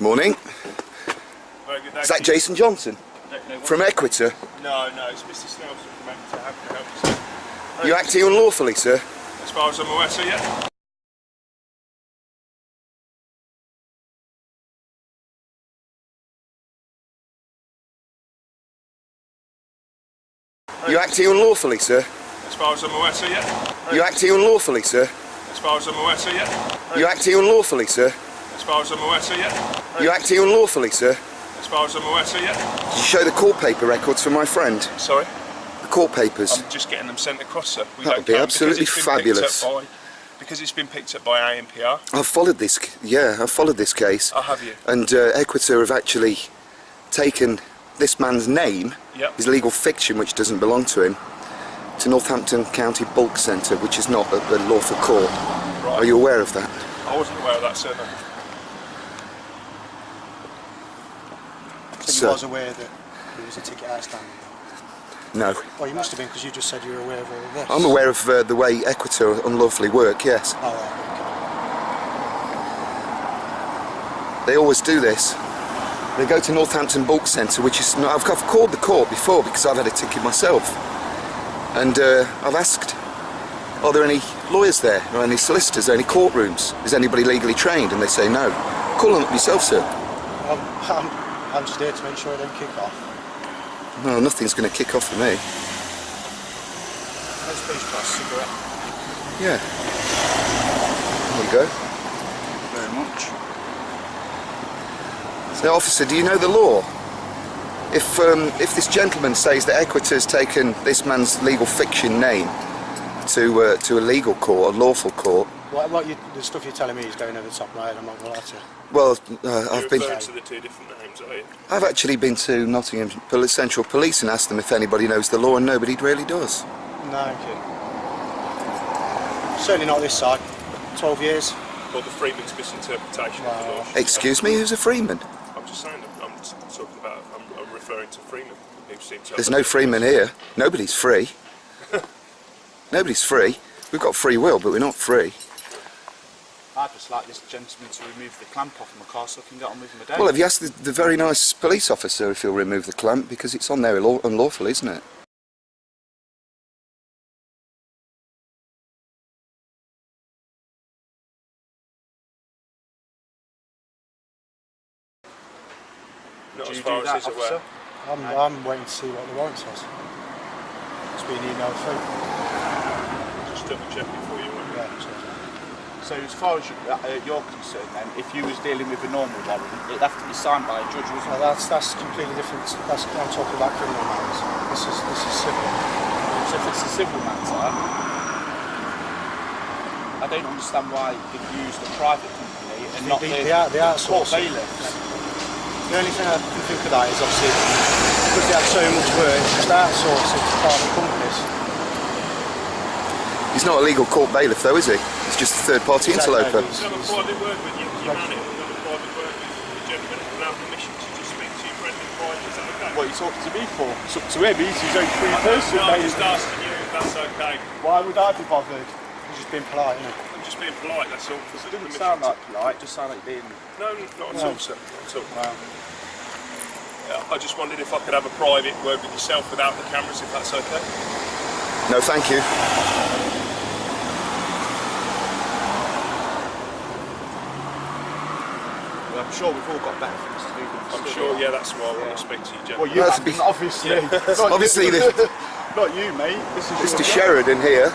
Morning. Very good day. Is that Jason Johnson? No, From Equita? No, it's Mr. Snelson from Equita. How can I help you, sir? You're acting unlawfully, sir. As far as I'm aware, sir, yeah. You're acting unlawfully, sir. As far as I'm aware, sir, yeah. You're acting unlawfully, sir. As far as I'm aware, sir, yeah. You're acting unlawfully, sir. As far as I'm aware, sir, yeah. You're acting unlawfully, sir. As far as I'm aware, sir, yeah. Did you show the court paper records for my friend? Sorry? The court papers. I'm just getting them sent across, sir. That would be absolutely fabulous. Because it's been picked up by ANPR. I've followed this, I've followed this case. Oh, have you? And Equita have actually taken this man's name, his legal fiction, which doesn't belong to him, to Northampton County Bulk Centre, which is not a lawful court. Right. Are you aware of that? I wasn't aware of that, sir. No. So you was aware that there was a ticket outstanding? No. Well, you must have been, because you just said you were aware of all of this. I'm aware of the way Equita unlawfully work, yes. Oh, right, They always do this. They go to Northampton Bulk Centre, which is... I've called the court before because I've had a ticket myself. And I've asked, are there any lawyers there, or any solicitors, or any courtrooms? Is anybody legally trained? And they say no. Call them up yourself, sir. I'm just here to make sure it don't kick off. No, nothing's going to kick off for me. Let's please try a cigarette. Yeah. There you go. Very much. So, officer, do you know the law? If this gentleman says that Equita has taken this man's legal fiction name to a legal court, a lawful court... The stuff you're telling me is going over the top of my head, I'm not going to lie to you. Well, I've been... You're to the two different names, are you? I've actually been to Nottingham Central Police and asked them if anybody knows the law, and nobody really does. No, okay. Certainly not this side. 12 years. Or the Freeman's misinterpretation of the law. Excuse me, who's a Freeman? I'm just saying, I'm talking about, I'm referring to Freeman. Who seem to There's no Freeman here. Nobody's free. Nobody's free. We've got free will, but we're not free. I'd just like this gentleman to remove the clamp off my car so I can get on with my day. Well, have you asked the very nice police officer if he'll remove the clamp? Because it's on there unlawful, isn't it? Not as far as he's aware. I'm waiting to see what the warrant says. It's been emailed through. Just double check it for you. Yeah, so as far as you're concerned then, if you was dealing with a normal warrant, it'd have to be signed by a judge, wasn't it? That's completely different. I'm talking about criminal matters. This is civil. So if it's a civil matter, I don't understand why you've used a private company and not the court bailiffs. The only thing I can think of that is obviously because they have so much work, just outsource it to private companies. He's not a legal court bailiff though, is he? He's just a third-party interloper. He's have a private word with you, because you ran it. We've got a private word with the gentleman and allow permission to just speak to your friend in private. Is that okay? What are you talking to me for? It's up to him, he's his own free person. I'm just asking you if that's okay. Why would I be bothered? You're just being polite, isn't it? I'm just being polite, that's all. It doesn't sound like polite, it just sounds like being... No, not at all, sir. Not at all. Wow. I just wondered if I could have a private word with yourself without the cameras, if that's okay. No, thank you. Well, I'm sure we've all got better things to do. I'm sure, yeah, that's why I want to speak to you, gentlemen. Well, you haven't, obviously. Obviously, not you, mate. This is Mr. Sheridan here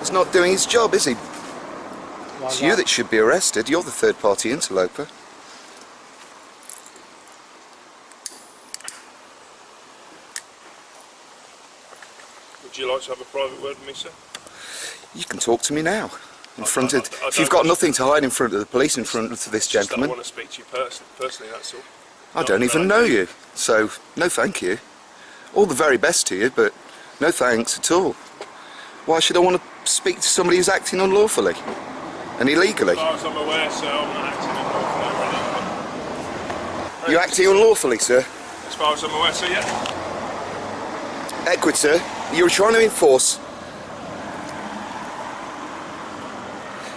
is not doing his job, is he? It's you that should be arrested. You're the third-party interloper. Would you like to have a private word with me, sir? You can talk to me now. If you've got nothing to hide in front of the police, in front of this gentleman. I want to speak to you personally, that's all. I don't even know you, so no thank you. All the very best to you, but no thanks at all. Why should I want to speak to somebody who's acting unlawfully and illegally? As far as I'm aware, sir, I'm not acting unlawfully. You're acting unlawfully, sir? As far as I'm aware, sir, yeah. Equita, you're trying to enforce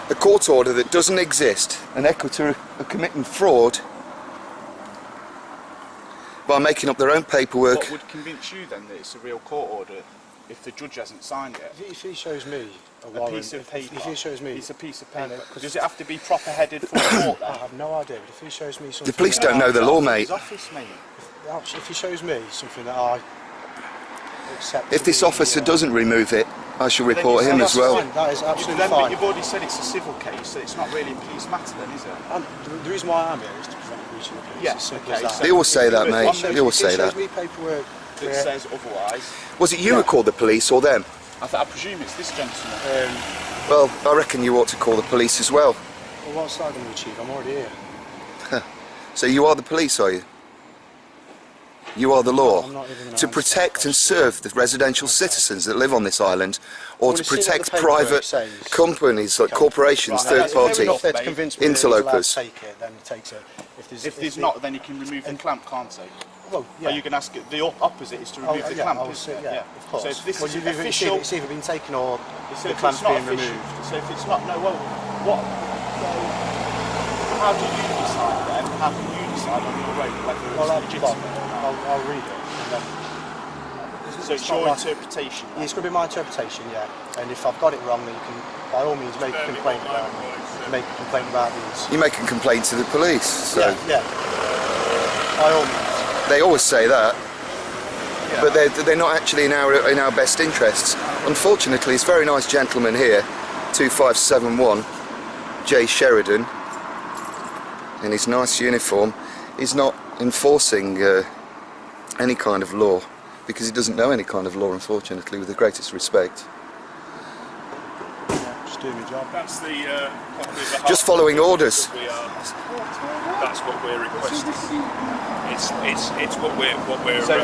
a court order that doesn't exist, and Equita are committing fraud by making up their own paperwork. What would convince you then that it's a real court order if the judge hasn't signed it? If he shows me a warrant, piece of paper. if he shows me, It's a piece of paper. Does it have to be proper headed for court I then? have no idea. But if he shows me something, The police don't know the law, mate. His office, mate. If he shows me something that I accept, If this officer doesn't remove it, I shall report him as well. That is absolutely But fine. you've already said it's a civil case, so it's not really a police matter then, is it? And the reason why I'm here is to prevent breach of the peace. Yeah, As simple okay, as that. They all say that, mate. So They all if say he that. shows me paperwork That says otherwise. Was it you who called the police or them? I presume it's this gentleman. Well, I reckon you ought to call the police as well. Well, what's that going to achieve? I'm already here. So you are the police, are you? You are the law. I'm not even gonna To answer protect that and question. serve the residential citizens that live on this island, or Well, to you see what protect the paperwork private says. companies like corporations, Right, third that's party. fair enough. If they're convinced me that he's allowed Interlopers. to take it, then he takes it. If there's not, then you can remove the clamp, can't you? Well, yeah. Are you going to ask it? The opposite is to remove the yeah, clamp, I will isn't say, it? yeah, of course. So if this well, is you've either- official, it's either been taken or so the if clamp's it's not being official, removed. so if it's not, no, well, what? How do you decide then? How can you decide on your own whether Well, it's legitimate? I'll read it. And then So it's not your like- interpretation. it's going to be my interpretation, yeah. And if I've got it wrong, then you can, by all means, make a complaint about it. Make a complaint about these. You make a complaint to the police. So Yeah. By all means. they always say that, but they're not actually in our best interests. Unfortunately, this very nice gentleman here, 2571, J. Sheridan, in his nice uniform, is not enforcing any kind of law, because he doesn't know any kind of law, unfortunately, with the greatest respect. Yeah, just do my job. That's the copy of the Just following orders. That's what we're requesting. It's what we're So,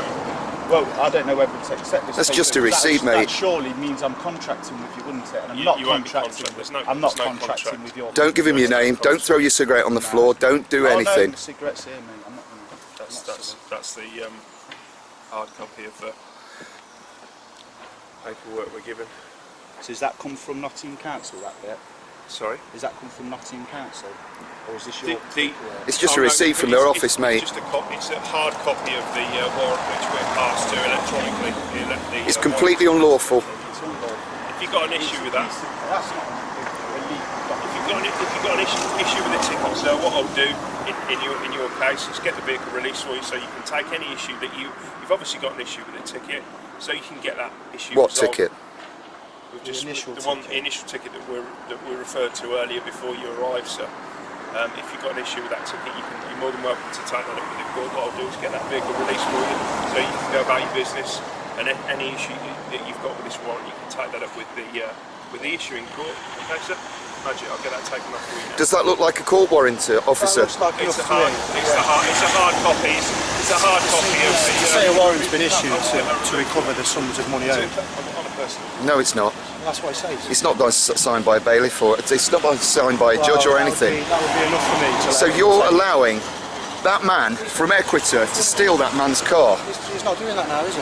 well, I don't know whether to accept this. That's paper, just a because receipt, that mate. surely means I'm contracting with you, wouldn't it? And I'm You- not you won't be contracting. contract- there's no- I'm not there's no contracting contract. with your. Don't give him your name, don't throw your cigarette on the floor, don't do Oh, anything. no, cigarettes here, mate. I'm not going to. That's the hard copy of the paperwork we're given. So does that come from Nottingham Council, that bit? Sorry. Does that come from Nottingham Council? Or is this The- your the- paperwork? It's just a Oh, no, receipt from their office, mate. It's just a copy. It's a hard copy of the warrant which we're passed to electronically. It's completely unlawful. It's unlawful. If you've got an issue with that, That's not illegal. if you've got an issue with the ticket, so what I'll do in your case is get the vehicle released for you, so you can take any issue that you've obviously got an issue with the ticket, so you can get that issue What resolved. ticket? We've just The initial the initial ticket that we referred to earlier before you arrived, sir. If you've got an issue with that ticket, you're more than welcome to take that up with the court. What I'll do is get that vehicle released for you, so you can go about your business. And any issue that you've got with this warrant, you can take that up with the issuing court. Okay, sir? Magic, I'll get that taken off for you now. Does that look like a court warrant, officer? That looks like It's enough a hard, to me. it's a hard copy. It's a hard copy of the. To say a warrant's been issued to recover the sums of money owed. On a personal. No, it's not. That's what it says. It's not signed by a bailiff, or it's not signed by a judge or Well, anything. That would be enough for me to So let you're him allowing that man from Equita to steal that man's car? He's not doing that now, is he?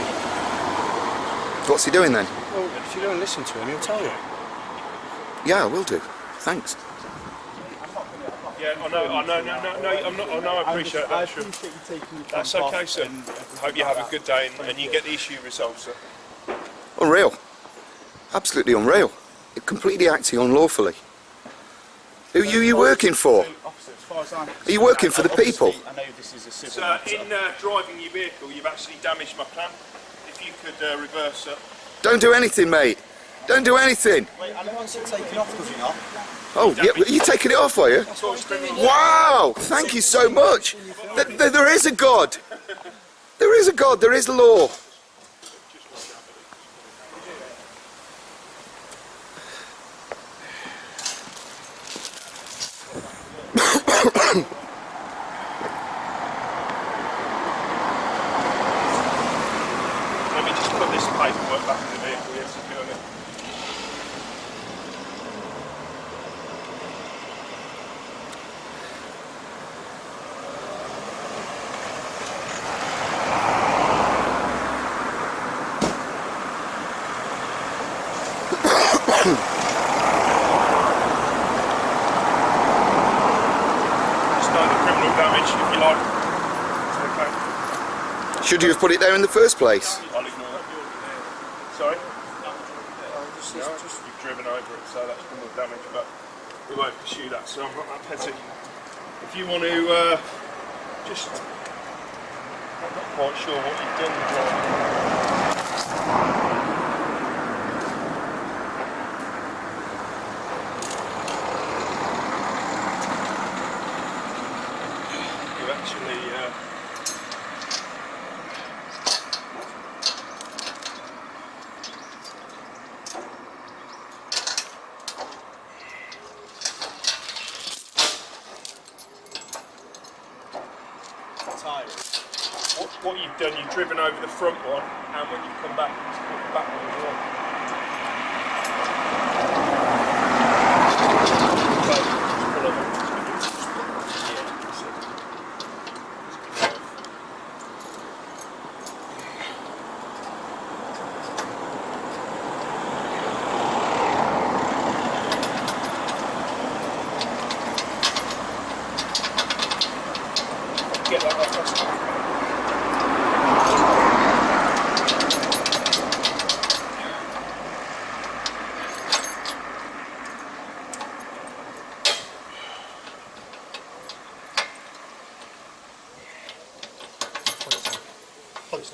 What's he doing then? Well, if you don't listen to him, he'll tell you. Yeah, I will do. Thanks. Yeah, I know, I appreciate that. I Sure. appreciate you taking your That's time okay, off sir. and Hope you have a good day and you get the issue resolved, sir. Unreal. Absolutely unreal. You're completely acting unlawfully. Who are you working for? Officer, as far as I'm Are you working for the people? obviously, I know this is a civil So, matter. in driving your vehicle, you've actually damaged my clamp. If you could reverse, sir. Don't do anything, mate. Don't do anything. Wait, I want it taken off, does he not? Oh, yeah, are you taking it off, are you? Wow, thank you so much. There is a God. There is a God, there is law. Let me just put this paperwork back in the vehicle, yes, securely. Just know the criminal damage, if you like. It's okay. Should you have put it there in the first place? I'll ignore that. Sorry? Just you've driven over it, so that's been more damage, but we won't pursue that, so I'm not that petty. If you want to just... I'm not quite sure what you've done with you've actually what you've done, you've driven over the front one, and when you come back, it's put the back one as well. Get that off.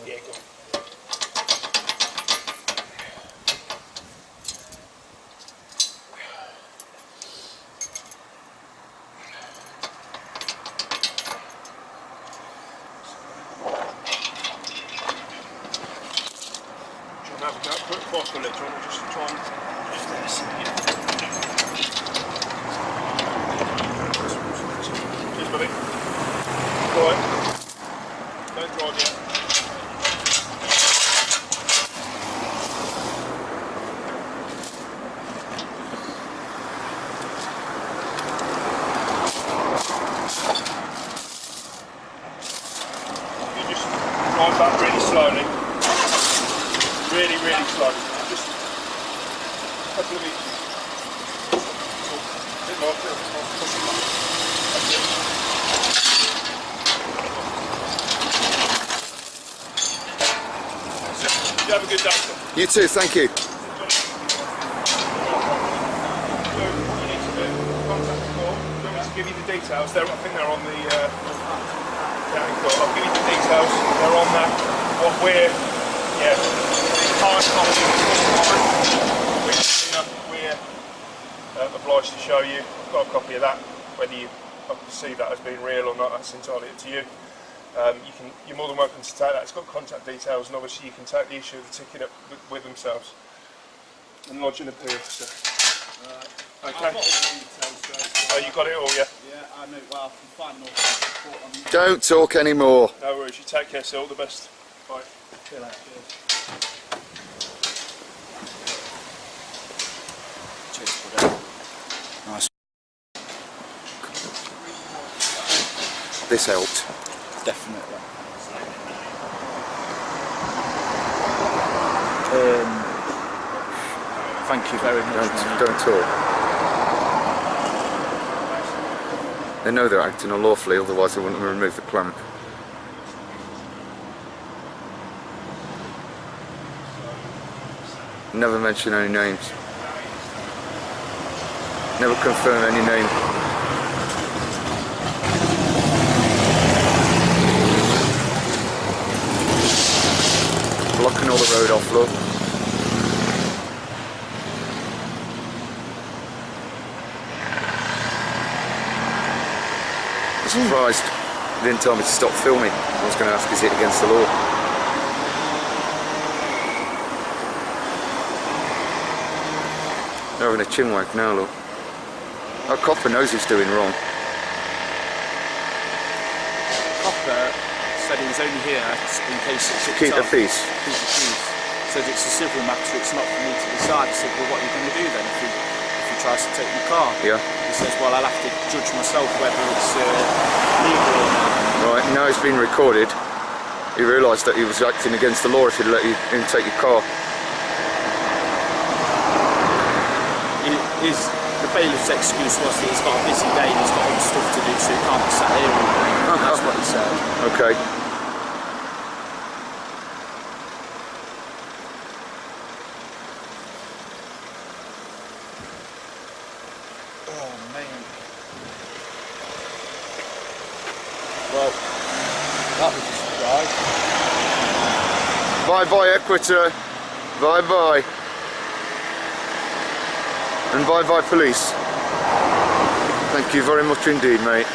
Yeah, go on. Put across the ledge on it just to try and Cheers, buddy. Right. Don't drive yet. You just drive back really slowly. Really, really slow. Just a couple of inches. A bit more, push it back. That's it. You have a good day, sir. You too, thank you. So what you need to do, contact the court. Do you want me to give you the details? I think they're on the county court. I'll give you the details. They're on that. What we're hard copy which we're obliged to show you. I've got a copy of that. Whether you perceive that as being real or not, that's entirely up to you. You're more than welcome to take that. It's got contact details, and obviously you can take the issue of the ticket up with themselves and lodge an appeal. So. Okay. I've got all the details, Oh, you got it all, yeah? Yeah, I know. Well, I can find more support on you. Don't talk anymore. No worries. You take care, sir. All the best. Bye. See you later. Cheers, buddy. Nice. This helped. Definitely. Thank you very much. Don't talk. They know they're acting unlawfully, otherwise they wouldn't remove the clamp. Never mention any names. Never confirm any name. Blocking all the road off, look. I'm surprised they didn't tell me to stop filming. I was going to ask, is it against the law? They're having a chinwag now, look. Our copper knows he's doing wrong. Copper said he was only here in case it's Keep the peace. Keep the peace. Said it's a civil matter, it's not for me to decide. I said, well, what are you going to do then if he tries to take your car? Yeah. He says, well, I'll have to judge myself whether it's legal or not. Right, now he's been recorded. He realised that he was acting against the law if he'd let him take your car. The bailiff's excuse was that he's got a busy day and he's got other stuff to do, so he can't be sat here all day. That's what he said. Okay. Oh, man. Well, that was a surprise. Bye bye Equita. Bye bye. And bye bye police. Thank you very much indeed, mate.